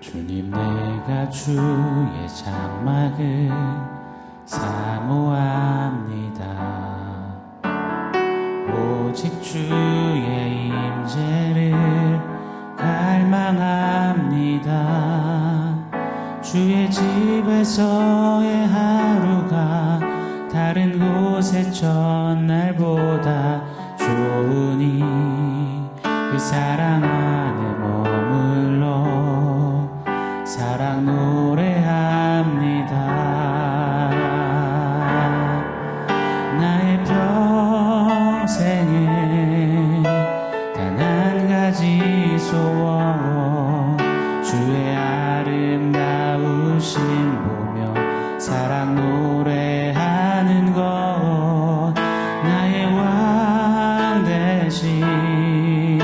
주님, 내가 주의 장막을 사모합니다. 오직 주의 임재를 갈망합니다. 주의 집에서의 하루가 다른 곳의 첫날보다 좋으니 그 사랑 안에 머물러 사랑 노래합니다. 나의 평생에 단 한 가지 소원, 주의 아름다우심 보며 사랑 노래하는 것. 나의 왕 대신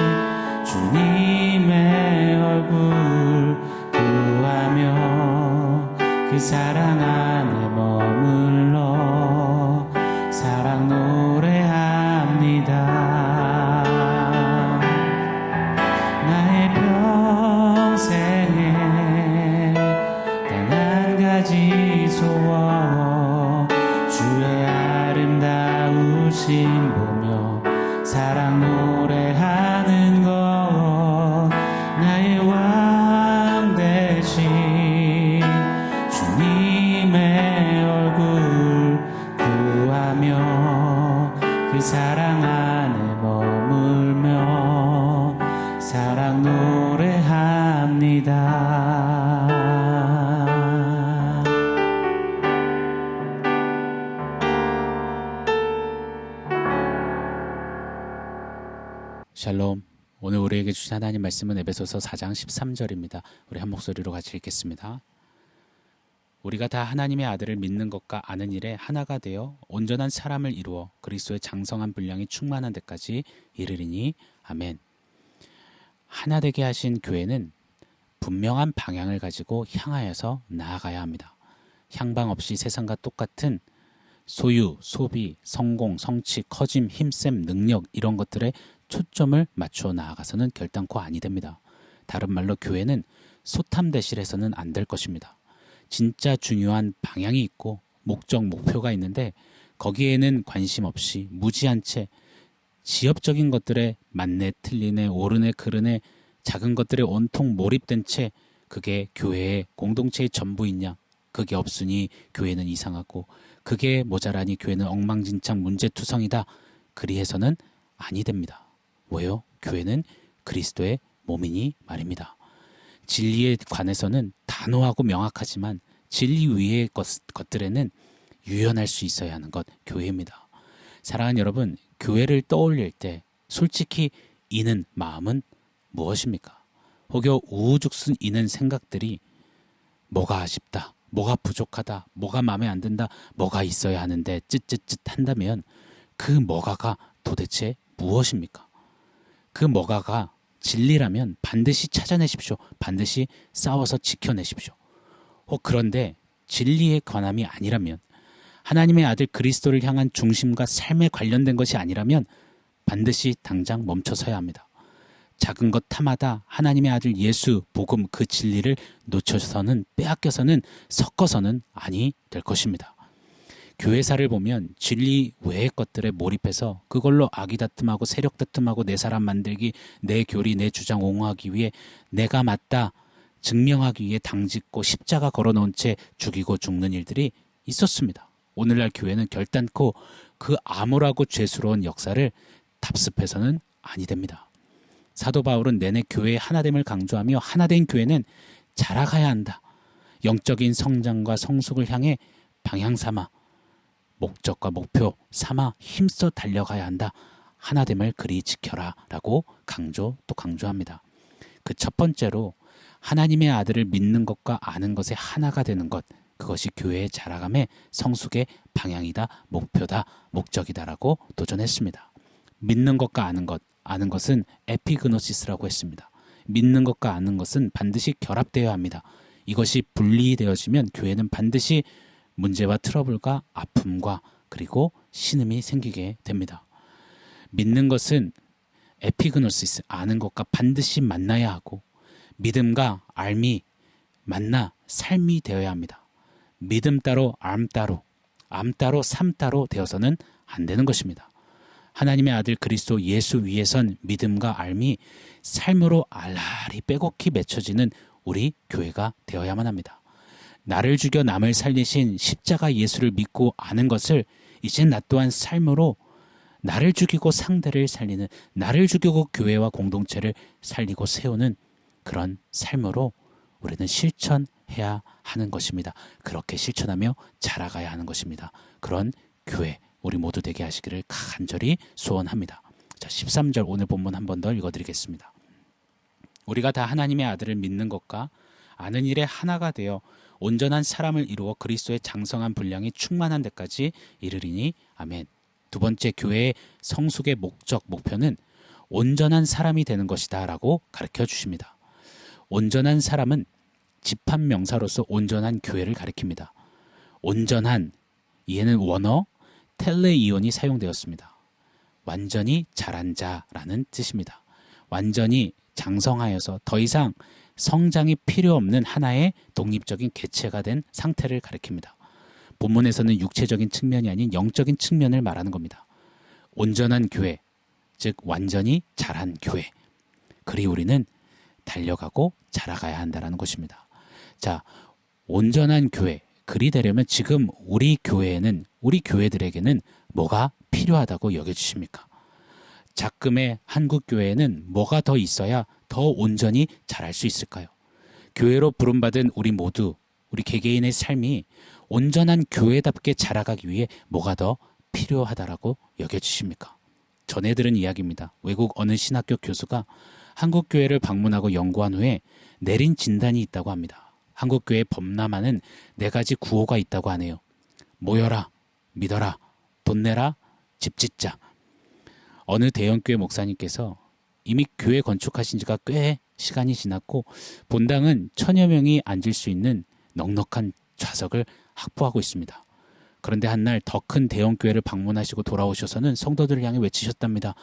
주님의 얼굴 구하며 그 사랑 안에 머물러 사랑 노래합니다. 나의 평생에 단 한 가지 소원, 주의 아름다우심 보며 사랑 노래하는 것. 나의 왕 대신 주님의 얼굴 구하며 그 사랑 안에 머물며 사랑 노래합니다. 샬롬. 오늘 우리에게 주신 하나님 말씀은 에베소서 4장 13절입니다. 우리 한 목소리로 같이 읽겠습니다. 우리가 다 하나님의 아들을 믿는 것과 아는 일에 하나가 되어 온전한 사람을 이루어 그리스도의 장성한 분량이 충만한 데까지 이르리니 아멘. 하나 되게 하신 교회는 분명한 방향을 가지고 향하여서 나아가야 합니다. 향방 없이 세상과 똑같은 소유, 소비, 성공, 성취, 커짐, 힘셈, 능력 이런 것들에 초점을 맞추어 나아가서는 결단코 아니 됩니다. 다른 말로 교회는 소탐대실해서는 안 될 것입니다. 진짜 중요한 방향이 있고 목적, 목표가 있는데 거기에는 관심 없이 무지한 채 지엽적인 것들에 맞네, 틀리네, 옳으네, 그르네 작은 것들에 온통 몰입된 채 그게 교회의 공동체의 전부이냐? 그게 없으니 교회는 이상하고 그게 모자라니 교회는 엉망진창 문제투성이다. 그리해서는 아니 됩니다. 왜요? 교회는 그리스도의 몸이니 말입니다. 진리에 관해서는 단호하고 명확하지만 진리 위의 것들에는 유연할 수 있어야 하는 것, 교회입니다. 사랑하는 여러분, 교회를 떠올릴 때 솔직히 이는 마음은 무엇입니까? 혹여 우후죽순 이는 생각들이 뭐가 아쉽다, 뭐가 부족하다, 뭐가 마음에 안 든다, 뭐가 있어야 하는데 쯧쯧쯧 한다면 그 뭐가가 도대체 무엇입니까? 그 뭐가가 진리라면 반드시 찾아내십시오. 반드시 싸워서 지켜내십시오. 그런데 진리의 관함이 아니라면, 하나님의 아들 그리스도를 향한 중심과 삶에 관련된 것이 아니라면 반드시 당장 멈춰서야 합니다. 작은 것 탐하다 하나님의 아들 예수, 복음, 그 진리를 놓쳐서는, 빼앗겨서는, 섞어서는 아니 될 것입니다. 교회사를 보면 진리 외의 것들에 몰입해서 그걸로 아기다툼하고 세력다툼하고 내 사람 만들기, 내 교리, 내 주장 옹호하기 위해 내가 맞다 증명하기 위해 당짓고 십자가 걸어놓은 채 죽이고 죽는 일들이 있었습니다. 오늘날 교회는 결단코 그 암울하고 죄스러운 역사를 답습해서는 아니 됩니다. 사도 바울은 내내 교회의 하나됨을 강조하며 하나된 교회는 자라가야 한다. 영적인 성장과 성숙을 향해 방향 삼아 목적과 목표 삼아 힘써 달려가야 한다. 하나됨을 그리 지켜라 라고 또 강조합니다. 그 첫 번째로 하나님의 아들을 믿는 것과 아는 것에 하나가 되는 것, 그것이 교회의 자라감의 성숙의 방향이다, 목표다, 목적이다라고 도전했습니다. 믿는 것과 아는 것은 에피그노시스라고 했습니다. 믿는 것과 아는 것은 반드시 결합되어야 합니다. 이것이 분리되어지면 교회는 반드시 문제와 트러블과 아픔과 그리고 신음이 생기게 됩니다. 믿는 것은 에피그노시스, 아는 것과 반드시 만나야 하고, 믿음과 알미, 만나 삶이 되어야 합니다. 믿음 따로 암 따로, 암 따로 삶 따로 되어서는 안 되는 것입니다. 하나님의 아들 그리스도 예수 위에선 믿음과 앙이 삶으로 알알이 빼곡히 맺혀지는 우리 교회가 되어야만 합니다. 나를 죽여 남을 살리신 십자가 예수를 믿고 아는 것을 이제 나 또한 삶으로 나를 죽이고 상대를 살리는, 나를 죽이고 교회와 공동체를 살리고 세우는 그런 삶으로 우리는 실천해야 하는 것입니다. 그렇게 실천하며 자라가야 하는 것입니다. 그런 교회 우리 모두 되게 하시기를 간절히 소원합니다. 자, 13절 오늘 본문 한 번 더 읽어드리겠습니다. 우리가 다 하나님의 아들을 믿는 것과 아는 일에 하나가 되어 온전한 사람을 이루어 그리스도의 장성한 분량이 충만한 데까지 이르리니 아멘. 두 번째, 교회의 성숙의 목표는 온전한 사람이 되는 것이다 라고 가르쳐 주십니다. 온전한 사람은 집합명사로서 온전한 교회를 가리킵니다. 온전한, 이에는 원어 텔레이온이 사용되었습니다. 완전히 자란 자라는 뜻입니다. 완전히 장성하여서 더 이상 성장이 필요 없는 하나의 독립적인 개체가 된 상태를 가리킵니다. 본문에서는 육체적인 측면이 아닌 영적인 측면을 말하는 겁니다. 온전한 교회, 즉 완전히 자란 교회. 그리 우리는 달려가고 자라가야 한다는 것입니다. 자, 온전한 교회, 그리 되려면 지금 우리 교회에는, 우리 교회들에게는 뭐가 필요하다고 여겨주십니까? 작금의 한국교회에는 뭐가 더 있어야 더 온전히 자랄 수 있을까요? 교회로 부름받은 우리 모두, 우리 개개인의 삶이 온전한 교회답게 자라가기 위해 뭐가 더 필요하다라고 여겨주십니까? 전해 들은 이야기입니다. 외국 어느 신학교 교수가 한국교회를 방문하고 연구한 후에 내린 진단이 있다고 합니다. 한국교회 범람하는 4가지 구호가 있다고 하네요. 모여라, 믿어라, 돈 내라, 집 짓자. 어느 대형교회 목사님께서 이미 교회 건축하신 지가 꽤 시간이 지났고 본당은 1000여 명이 앉을 수 있는 넉넉한 좌석을 확보하고 있습니다. 그런데 한날 더 큰 대형교회를 방문하시고 돌아오셔서는 성도들을 향해 외치셨답니다.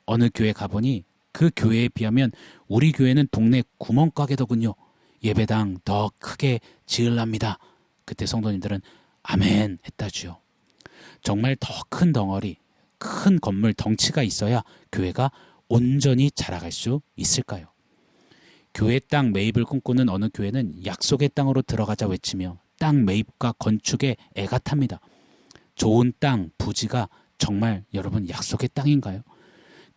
어느 교회 가보니 그 교회에 비하면 우리 교회는 동네 구멍가게더군요. 예배당 더 크게 지으랍니다. 그때 성도님들은 아멘 했다주요. 정말 더 큰 덩어리, 큰 건물 덩치가 있어야 교회가 온전히 자라갈 수 있을까요? 교회 땅 매입을 꿈꾸는 어느 교회는 약속의 땅으로 들어가자 외치며 땅 매입과 건축에 애가 탑니다. 좋은 땅, 부지가 정말 여러분 약속의 땅인가요?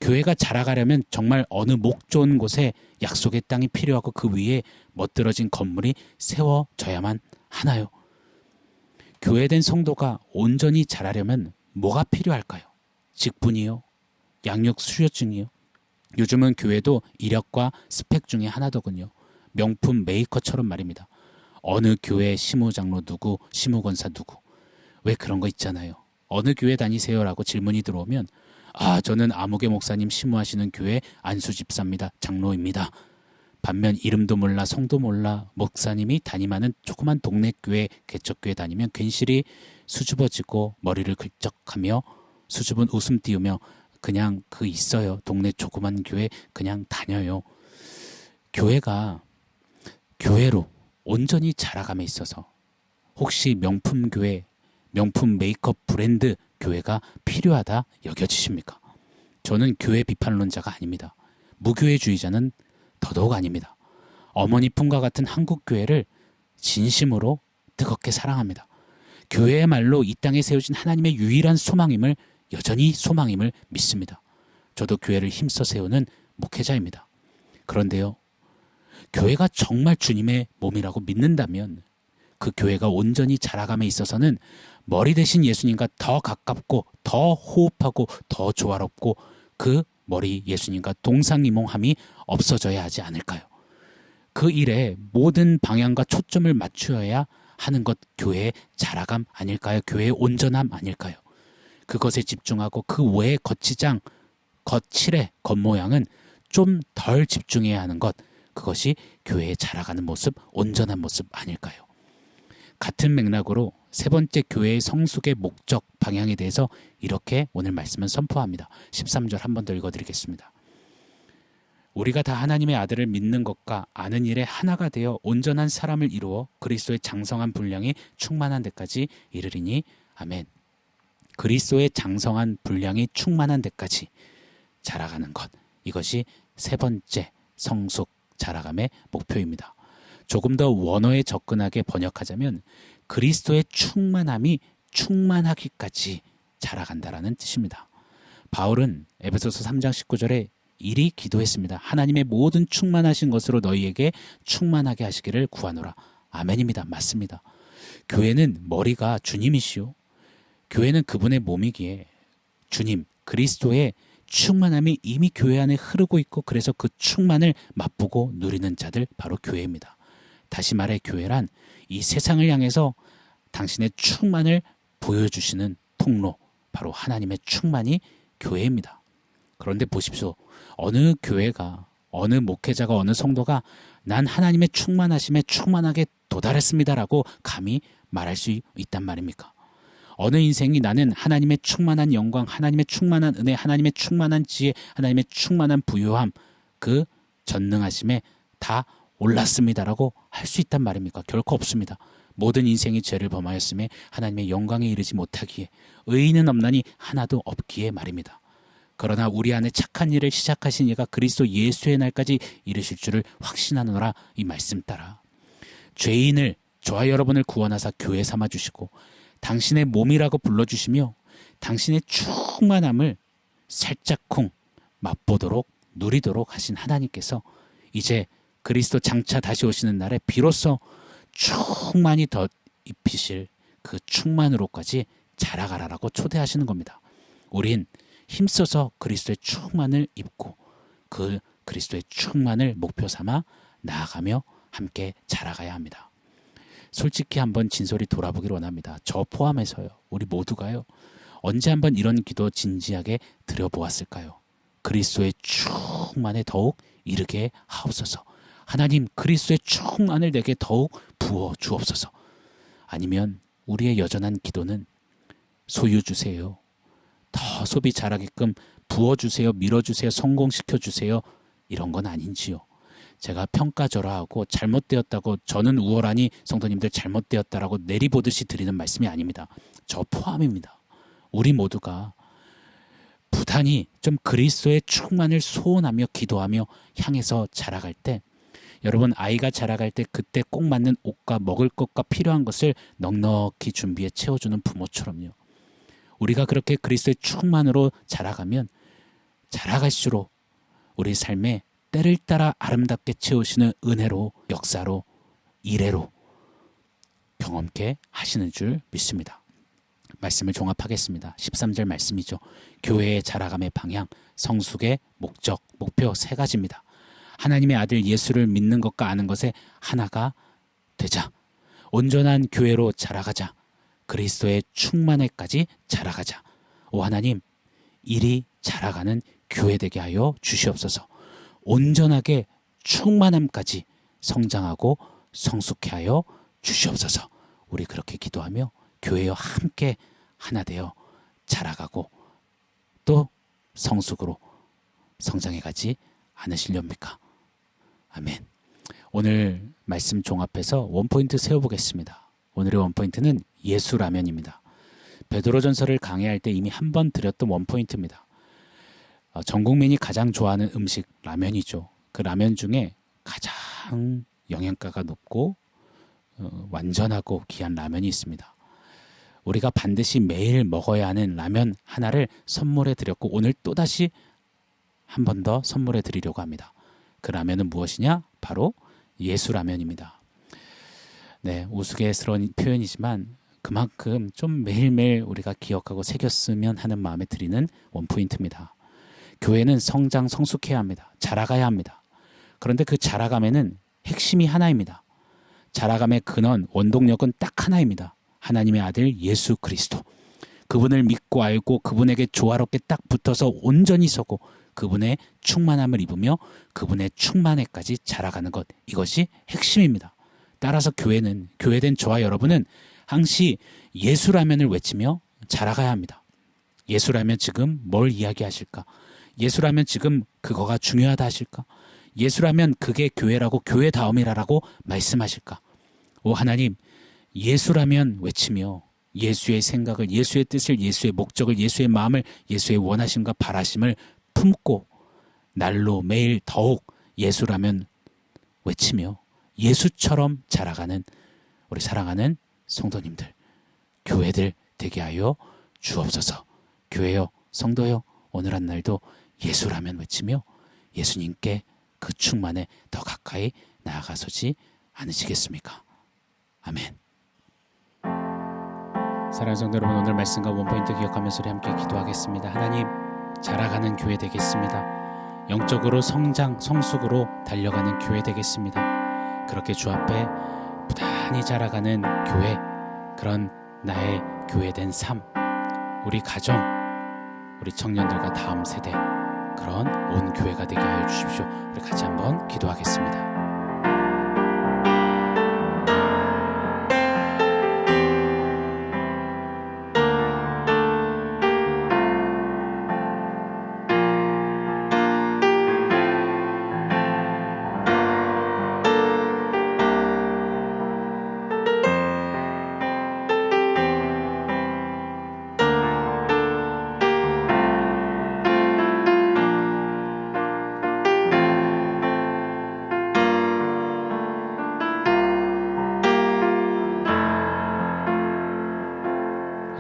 교회가 자라가려면 정말 어느 목 좋은 곳에 약속의 땅이 필요하고 그 위에 멋들어진 건물이 세워져야만 하나요? 교회된 성도가 온전히 자라려면 뭐가 필요할까요? 직분이요? 양육 수료증이요? 요즘은 교회도 이력과 스펙 중에 하나더군요. 명품 메이커처럼 말입니다. 어느 교회 시무장로 누구, 시무권사 누구. 왜 그런 거 있잖아요. 어느 교회 다니세요라고 질문이 들어오면 저는 아무개 목사님 시무하시는 교회 안수집사입니다. 장로입니다. 반면 이름도 몰라 성도 몰라 목사님이 담임하는 조그만 동네 교회 개척교회 다니면 괜시리 수줍어지고 머리를 긁적하며 수줍은 웃음 띄우며 그냥 있어요. 동네 조그만 교회 그냥 다녀요. 교회가 교회로 온전히 자라감에 있어서 혹시 명품 교회, 명품 메이크업 브랜드 교회가 필요하다 여겨지십니까? 저는 교회 비판론자가 아닙니다. 무교회주의자는 더더욱 아닙니다. 어머니 품과 같은 한국 교회를 진심으로 뜨겁게 사랑합니다. 교회야말로 이 땅에 세워진 하나님의 유일한 소망임을 여전히 소망임을 믿습니다. 저도 교회를 힘써 세우는 목회자입니다. 그런데요, 교회가 정말 주님의 몸이라고 믿는다면 그 교회가 온전히 자라감에 있어서는 머리 대신 예수님과 더 가깝고 더 호흡하고 더 조화롭고 그 머리 예수님과 동상이몽함이 없어져야 하지 않을까요? 그 일에 모든 방향과 초점을 맞추어야 하는 것 교회의 자라감 아닐까요? 교회의 온전함 아닐까요? 그것에 집중하고 그 외의 거치장, 겉칠의 겉모양은 좀 덜 집중해야 하는 것, 그것이 교회에 자라가는 모습, 온전한 모습 아닐까요? 같은 맥락으로 세 번째 교회의 성숙의 목적, 방향에 대해서 이렇게 오늘 말씀은 선포합니다. 13절 한 번 더 읽어드리겠습니다. 우리가 다 하나님의 아들을 믿는 것과 아는 일에 하나가 되어 온전한 사람을 이루어 그리스도의 장성한 분량이 충만한 데까지 이르리니 아멘. 그리스도의 장성한 분량이 충만한 데까지 자라가는 것. 이것이 세 번째 성숙 자라감의 목표입니다. 조금 더 원어에 접근하게 번역하자면 그리스도의 충만함이 충만하기까지 자라간다라는 뜻입니다. 바울은 에베소서 3장 19절에 이리 기도했습니다. 하나님의 모든 충만하신 것으로 너희에게 충만하게 하시기를 구하노라. 아멘입니다. 맞습니다. 교회는 머리가 주님이시오. 교회는 그분의 몸이기에 주님, 그리스도의 충만함이 이미 교회 안에 흐르고 있고 그래서 그 충만을 맛보고 누리는 자들 바로 교회입니다. 다시 말해 교회란 이 세상을 향해서 당신의 충만을 보여주시는 통로, 바로 하나님의 충만이 교회입니다. 그런데 보십시오. 어느 교회가, 어느 목회자가, 어느 성도가 난 하나님의 충만하심에 충만하게 도달했습니다라고 감히 말할 수 있단 말입니까? 어느 인생이 나는 하나님의 충만한 영광, 하나님의 충만한 은혜, 하나님의 충만한 지혜, 하나님의 충만한 부요함, 그 전능하심에 다 올랐습니다라고 할 수 있단 말입니까? 결코 없습니다. 모든 인생이 죄를 범하였음에 하나님의 영광에 이르지 못하기에 의인은 없나니 하나도 없기에 말입니다. 그러나 우리 안에 착한 일을 시작하신 이가 그리스도 예수의 날까지 이르실 줄을 확신하노라. 이 말씀 따라 죄인을, 저와 여러분을 구원하사 교회 삼아주시고 당신의 몸이라고 불러주시며 당신의 충만함을 살짝쿵 맛보도록 누리도록 하신 하나님께서 이제 그리스도 장차 다시 오시는 날에 비로소 충만히 더 입히실 그 충만으로까지 자라가라라고 초대하시는 겁니다. 우린 힘써서 그리스도의 충만을 입고 그 그리스도의 충만을 목표 삼아 나아가며 함께 자라가야 합니다. 솔직히 한번 진솔히 돌아보기를 원합니다. 저 포함해서요. 우리 모두가요. 언제 한번 이런 기도 진지하게 드려보았을까요? 그리스도의 충만에 더욱 이르게 하옵소서. 하나님, 그리스도의 충만을 내게 더욱 부어 주옵소서. 아니면 우리의 여전한 기도는 소유 주세요, 더 소비 잘하게끔 부어주세요, 밀어주세요, 성공시켜주세요, 이런 건 아닌지요. 제가 평가절하하고 잘못되었다고 저는 우월하니 성도님들 잘못되었다라고 내리보듯이 드리는 말씀이 아닙니다. 저 포함입니다. 우리 모두가 부단히 좀 그리스도의 충만을 소원하며 기도하며 향해서 자라갈 때, 여러분 아이가 자라갈 때 그때 꼭 맞는 옷과 먹을 것과 필요한 것을 넉넉히 준비해 채워주는 부모처럼요. 우리가 그렇게 그리스도의 충만으로 자라가면 자라갈수록 우리 삶에 때를 따라 아름답게 채우시는 은혜로, 역사로, 이래로 경험케 하시는 줄 믿습니다. 말씀을 종합하겠습니다. 13절 말씀이죠. 교회의 자라감의 방향, 성숙의 목적, 목표 세 가지입니다. 하나님의 아들 예수를 믿는 것과 아는 것에 하나가 되자. 온전한 교회로 자라가자. 그리스도의 충만에까지 자라가자. 오 하나님, 이리 자라가는 교회 되게 하여 주시옵소서. 온전하게 충만함까지 성장하고 성숙해 하여 주시옵소서. 우리 그렇게 기도하며 교회와 함께 하나 되어 자라가고 또 성숙으로 성장해가지 않으시렵니까? 아멘. 오늘 말씀 종합해서 원포인트 세워보겠습니다. 오늘의 원포인트는 예수라면입니다. 베드로전서를 강의할 때 이미 한 번 드렸던 원포인트입니다. 전 국민이 가장 좋아하는 음식 라면이죠. 그 라면 중에 가장 영양가가 높고 완전하고 귀한 라면이 있습니다. 우리가 반드시 매일 먹어야 하는 라면 하나를 선물해 드렸고 오늘 또다시 한 번 더 선물해 드리려고 합니다. 그 라면은 무엇이냐? 바로 예수라면입니다. 네, 우스갯스러운 표현이지만 그만큼 좀 매일매일 우리가 기억하고 새겼으면 하는 마음에 드리는 원포인트입니다. 교회는 성장, 성숙해야 합니다. 자라가야 합니다. 그런데 그 자라감에는 핵심이 하나입니다. 자라감의 근원, 원동력은 딱 하나입니다. 하나님의 아들 예수 그리스도. 그분을 믿고 알고 그분에게 조화롭게 딱 붙어서 온전히 서고 그분의 충만함을 입으며 그분의 충만에까지 자라가는 것. 이것이 핵심입니다. 따라서 교회는, 교회된 저와 여러분은 항시 예수라면을 외치며 자라가야 합니다. 예수라면 지금 뭘 이야기하실까? 예수라면 지금 그거가 중요하다 하실까? 예수라면 그게 교회라고 교회다움이라고 말씀하실까? 오 하나님, 예수라면 외치며 예수의 생각을, 예수의 뜻을, 예수의 목적을, 예수의 마음을, 예수의 원하심과 바라심을 품고 날로 매일 더욱 예수라면 외치며 예수처럼 자라가는 우리 사랑하는 성도님들, 교회들 되게 하여 주옵소서. 교회여, 성도여, 오늘 한 날도 예수라면 외치며 예수님께 그 충만에 더 가까이 나아가서지 않으시겠습니까? 아멘. 사랑하는 성도 여러분, 오늘 말씀과 원포인트 기억하면서 우리 함께 기도하겠습니다. 하나님, 자라가는 교회 되겠습니다. 영적으로 성장, 성숙으로 달려가는 교회 되겠습니다. 그렇게 주 앞에 부단히 자라가는 교회, 그런 나의 교회된 삶, 우리 가정, 우리 청년들과 다음 세대, 그런 온 교회가 되게 하여 주십시오. 우리 같이 한번 기도하겠습니다.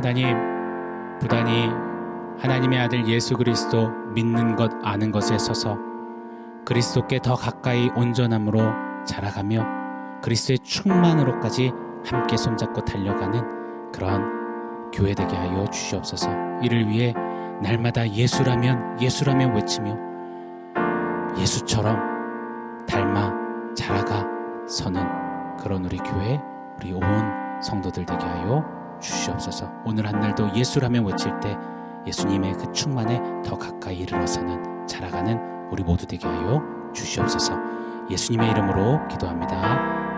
하나님, 부단히 하나님의 아들 예수 그리스도 믿는 것, 아는 것에 서서 그리스도께 더 가까이 온전함으로 자라가며 그리스도의 충만으로까지 함께 손잡고 달려가는 그런 교회 되게 하여 주시옵소서. 이를 위해 날마다 예수라면 외치며 예수처럼 닮아 자라가 서는 그런 우리 교회, 우리 온 성도들 되게 하여 주시옵소서. 오늘 한 날도 예수라면 외칠 때 예수님의 그 충만에 더 가까이 이르러서는 자라가는 우리 모두 되게 하여 주시옵소서. 예수님의 이름으로 기도합니다.